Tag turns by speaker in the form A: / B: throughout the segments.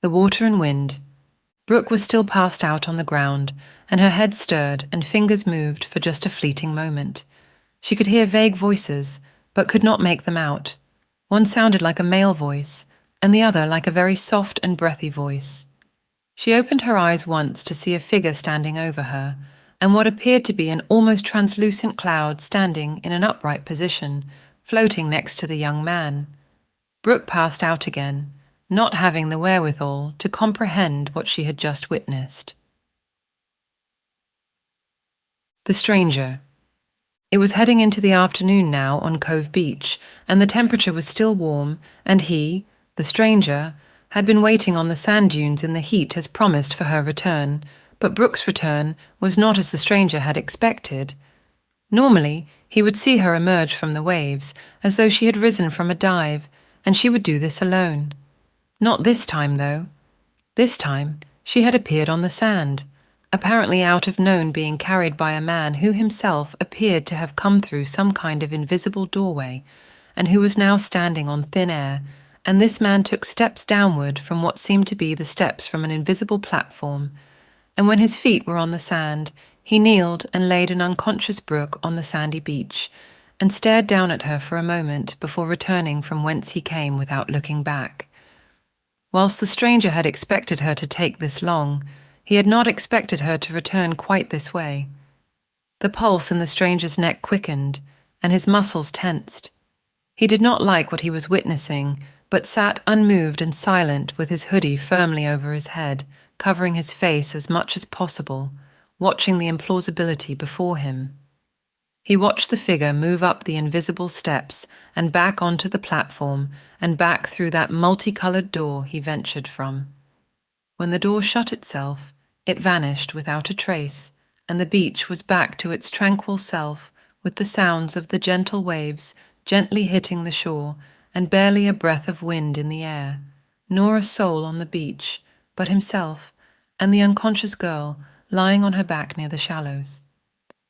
A: The water and wind. Brooke was still passed out on the ground, and her head stirred and fingers moved for just a fleeting moment. She could hear vague voices, but could not make them out. One sounded like a male voice, and the other like a very soft and breathy voice. She opened her eyes once to see a figure standing over her, and what appeared to be an almost translucent cloud standing in an upright position, floating next to the young man. Brooke passed out again, not having the wherewithal to comprehend what she had just witnessed. The stranger. It was heading into the afternoon now on Cove Beach, and the temperature was still warm, and he, the stranger, had been waiting on the sand dunes in the heat as promised for her return, but Brooke's return was not as the stranger had expected. Normally, he would see her emerge from the waves, as though she had risen from a dive, and she would do this alone. Not this time, though. This time, she had appeared on the sand, apparently out of known being carried by a man who himself appeared to have come through some kind of invisible doorway, and who was now standing on thin air, and this man took steps downward from what seemed to be the steps from an invisible platform, and when his feet were on the sand, he kneeled and laid an unconscious Brooke on the sandy beach, and stared down at her for a moment before returning from whence he came without looking back. Whilst the stranger had expected her to take this long, he had not expected her to return quite this way. The pulse in the stranger's neck quickened, and his muscles tensed. He did not like what he was witnessing, but sat unmoved and silent with his hoodie firmly over his head, covering his face as much as possible, watching the implausibility before him. He watched the figure move up the invisible steps and back onto the platform and back through that multicolored door he ventured from. When the door shut itself, it vanished without a trace, and the beach was back to its tranquil self, with the sounds of the gentle waves gently hitting the shore, and barely a breath of wind in the air, nor a soul on the beach, but himself and the unconscious girl lying on her back near the shallows.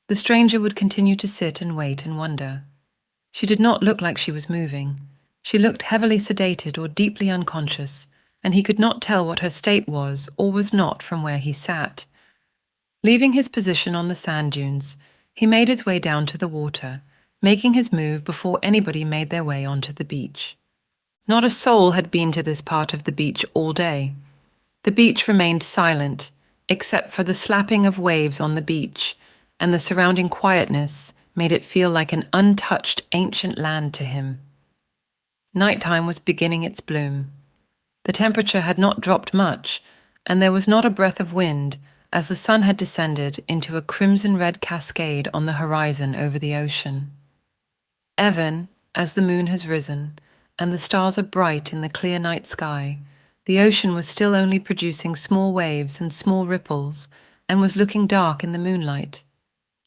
A: The stranger would continue to sit and wait and wonder. She did not look like she was moving. She looked heavily sedated or deeply unconscious, and he could not tell what her state was or was not from where he sat. Leaving his position on the sand dunes, he made his way down to the water, making his move before anybody made their way onto the beach. Not a soul had been to this part of the beach all day. The beach remained silent, except for the slapping of waves on the beach, and the surrounding quietness made it feel like an untouched ancient land to him. Nighttime was beginning its bloom. The temperature had not dropped much, and there was not a breath of wind, as the sun had descended into a crimson-red cascade on the horizon over the ocean. Even, as the moon has risen, and the stars are bright in the clear night sky, the ocean was still only producing small waves and small ripples, and was looking dark in the moonlight.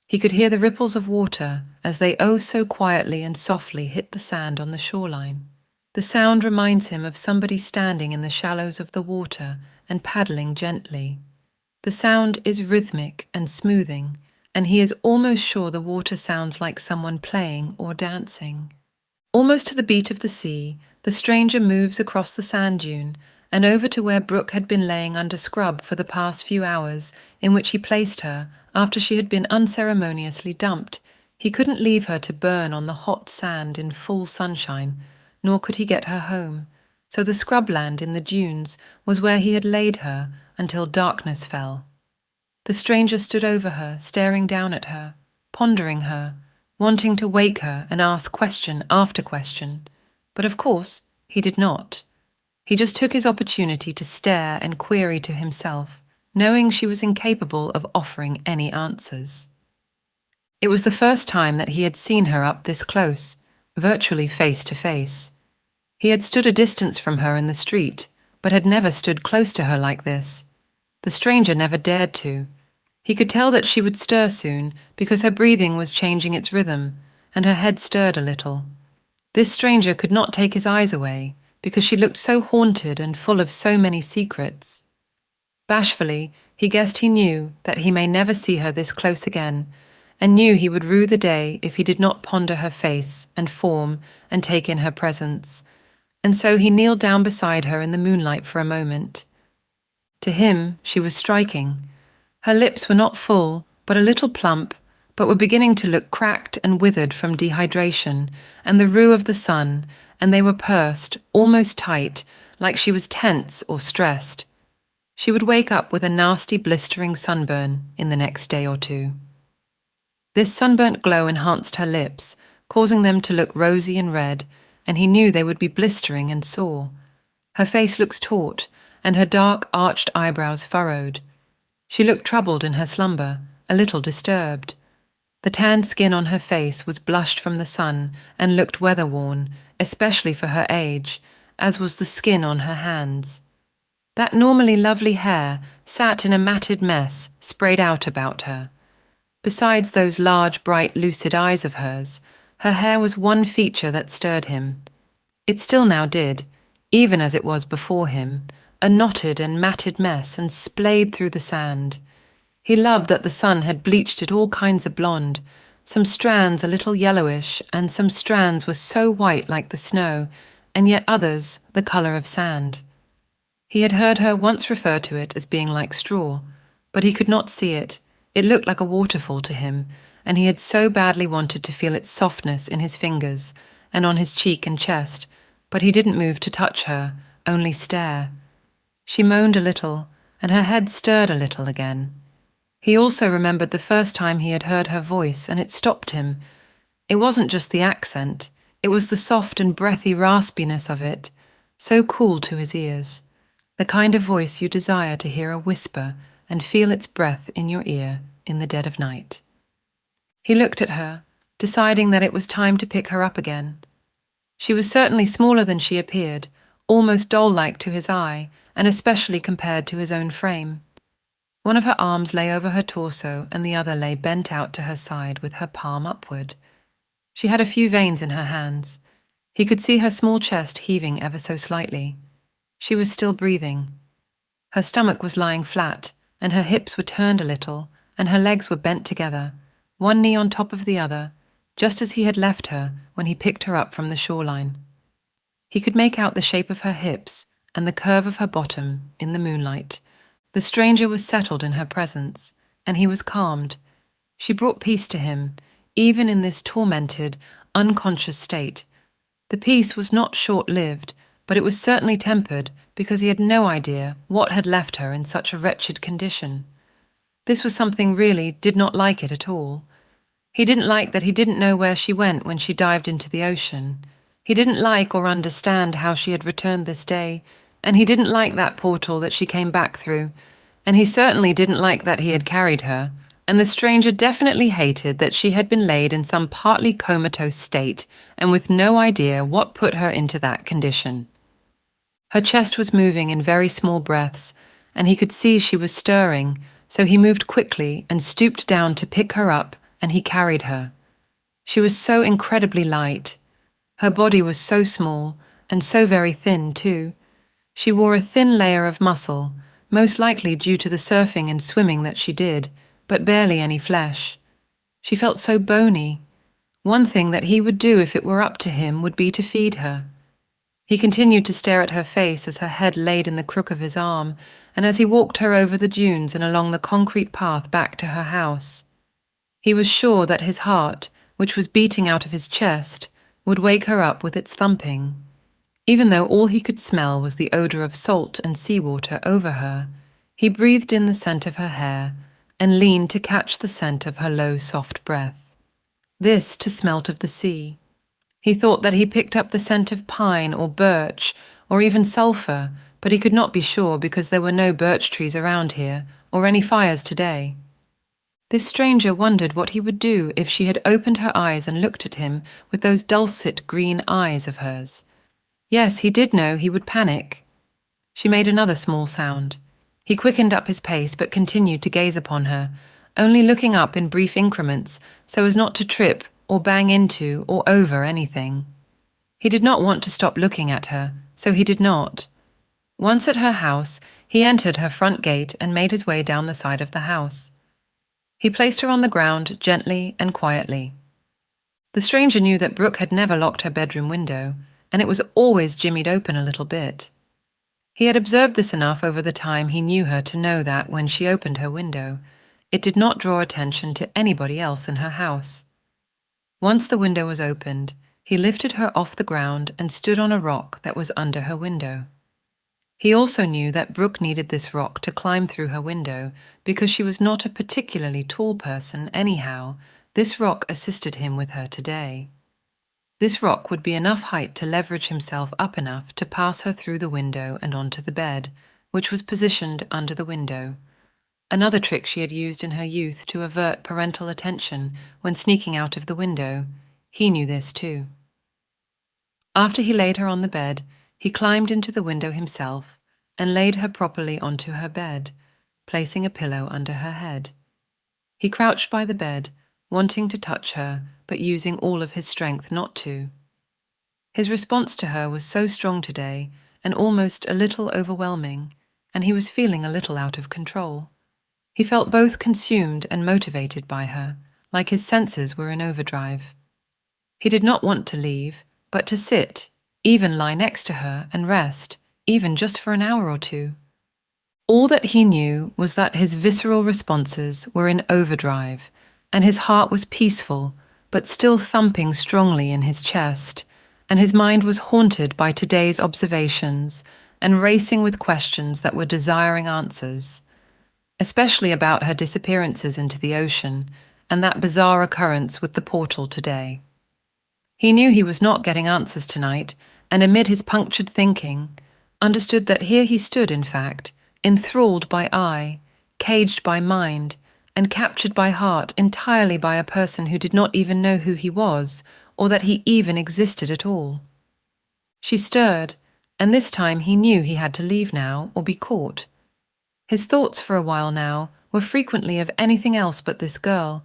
A: He could hear the ripples of water as they oh so quietly and softly hit the sand on the shoreline. The sound reminds him of somebody standing in the shallows of the water and paddling gently. The sound is rhythmic and smoothing, and he is almost sure the water sounds like someone playing or dancing. Almost to the beat of the sea, the stranger moves across the sand dune and over to where Brooke had been laying under scrub for the past few hours, in which he placed her after she had been unceremoniously dumped. He couldn't leave her to burn on the hot sand in full sunshine, nor could he get her home, so the scrubland in the dunes was where he had laid her until darkness fell. The stranger stood over her, staring down at her, pondering her, wanting to wake her and ask question after question, but of course he did not. He just took his opportunity to stare and query to himself, knowing she was incapable of offering any answers. It was the first time that he had seen her up this close, virtually face to face. He had stood a distance from her in the street, but had never stood close to her like this. The stranger never dared to. He could tell that she would stir soon, because her breathing was changing its rhythm, and her head stirred a little. This stranger could not take his eyes away, because she looked so haunted and full of so many secrets. Bashfully, he guessed he knew that he may never see her this close again, and knew he would rue the day if he did not ponder her face and form and take in her presence. And so he kneeled down beside her in the moonlight for a moment, To him, she was striking. Her lips were not full, but a little plump, but were beginning to look cracked and withered from dehydration and the roux of the sun, and they were pursed, almost tight, like she was tense or stressed. She would wake up with a nasty blistering sunburn in the next day or two. This sunburnt glow enhanced her lips, causing them to look rosy and red, and he knew they would be blistering and sore. Her face looked taut, and her dark, arched eyebrows furrowed. She looked troubled in her slumber, a little disturbed. The tanned skin on her face was blushed from the sun and looked weather-worn, especially for her age, as was the skin on her hands. That normally lovely hair sat in a matted mess sprayed out about her. Besides those large, bright, lucid eyes of hers, her hair was one feature that stirred him. It still now did, even as it was before him, a knotted and matted mess and splayed through the sand. He loved that the sun had bleached it all kinds of blonde, some strands a little yellowish, and some strands were so white like the snow, and yet others the colour of sand. He had heard her once refer to it as being like straw, but he could not see it. It looked like a waterfall to him, and he had so badly wanted to feel its softness in his fingers and on his cheek and chest, but he didn't move to touch her, only stare. She moaned a little, and her head stirred a little again. He also remembered the first time he had heard her voice, and it stopped him. It wasn't just the accent, it was the soft and breathy raspiness of it, so cool to his ears. The kind of voice you desire to hear a whisper and feel its breath in your ear in the dead of night. He looked at her, deciding that it was time to pick her up again. She was certainly smaller than she appeared, almost doll-like to his eye, and especially compared to his own frame. One of her arms lay over her torso, and the other lay bent out to her side with her palm upward. She had a few veins in her hands. He could see her small chest heaving ever so slightly. She was still breathing. Her stomach was lying flat, and her hips were turned a little, and her legs were bent together, one knee on top of the other, just as he had left her when he picked her up from the shoreline. He could make out the shape of her hips and the curve of her bottom in the moonlight. The stranger was settled in her presence, and he was calmed. She brought peace to him, even in this tormented, unconscious state. The peace was not short-lived, but it was certainly tempered because he had no idea what had left her in such a wretched condition. This was something really did not like it at all. He didn't like that he didn't know where she went when she dived into the ocean. He didn't like or understand how she had returned this day, and he didn't like that portal that she came back through, and he certainly didn't like that he had carried her, and the stranger definitely hated that she had been laid in some partly comatose state and with no idea what put her into that condition. Her chest was moving in very small breaths, and he could see she was stirring, so he moved quickly and stooped down to pick her up, and he carried her. She was so incredibly light. Her body was so small, and so very thin, too. She wore a thin layer of muscle, most likely due to the surfing and swimming that she did, but barely any flesh. She felt so bony. One thing that he would do if it were up to him would be to feed her. He continued to stare at her face as her head laid in the crook of his arm, and as he walked her over the dunes and along the concrete path back to her house. He was sure that his heart, which was beating out of his chest, would wake her up with its thumping. Even though all he could smell was the odour of salt and seawater over her, he breathed in the scent of her hair and leaned to catch the scent of her low, soft breath. This to smelt of the sea. He thought that he picked up the scent of pine or birch or even sulphur, but he could not be sure because there were no birch trees around here or any fires today. This stranger wondered what he would do if she had opened her eyes and looked at him with those dulcet green eyes of hers. Yes, he did know he would panic. She made another small sound. He quickened up his pace but continued to gaze upon her, only looking up in brief increments so as not to trip or bang into or over anything. He did not want to stop looking at her, so he did not. Once at her house, he entered her front gate and made his way down the side of the house. He placed her on the ground gently and quietly. The stranger knew that Brooke had never locked her bedroom window, and it was always jimmied open a little bit. He had observed this enough over the time he knew her to know that when she opened her window, it did not draw attention to anybody else in her house. Once the window was opened, he lifted her off the ground and stood on a rock that was under her window. He also knew that Brooke needed this rock to climb through her window because she was not a particularly tall person anyhow. This rock assisted him with her today. This rock would be enough height to leverage himself up enough to pass her through the window and onto the bed, which was positioned under the window. Another trick she had used in her youth to avert parental attention when sneaking out of the window. He knew this too. After he laid her on the bed, he climbed into the window himself and laid her properly onto her bed, placing a pillow under her head. He crouched by the bed, wanting to touch her, but using all of his strength not to. His response to her was so strong today and almost a little overwhelming, and he was feeling a little out of control. He felt both consumed and motivated by her, like his senses were in overdrive. He did not want to leave, but to sit, even lie next to her and rest, even just for an hour or two. All that he knew was that his visceral responses were in overdrive, and his heart was peaceful, but still thumping strongly in his chest, and his mind was haunted by today's observations and racing with questions that were desiring answers, especially about her disappearances into the ocean and that bizarre occurrence with the portal today. He knew he was not getting answers tonight, and amid his punctured thinking, understood that here he stood, in fact, enthralled by eye, caged by mind, and captured by heart entirely by a person who did not even know who he was, or that he even existed at all. She stirred, and this time he knew he had to leave now or be caught. His thoughts for a while now were frequently of anything else but this girl,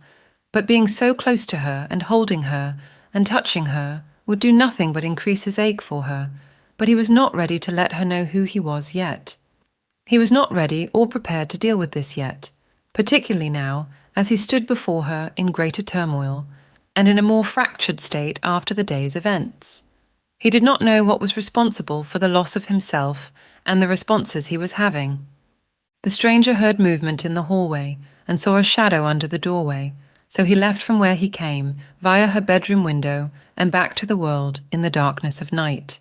A: but being so close to her and holding her and touching her would do nothing but increase his ache for her, but he was not ready to let her know who he was yet. He was not ready or prepared to deal with this yet, particularly now as he stood before her in greater turmoil and in a more fractured state after the day's events. He did not know what was responsible for the loss of himself and the responses he was having. The stranger heard movement in the hallway and saw a shadow under the doorway, so he left from where he came, via her bedroom window, and back to the world in the darkness of night.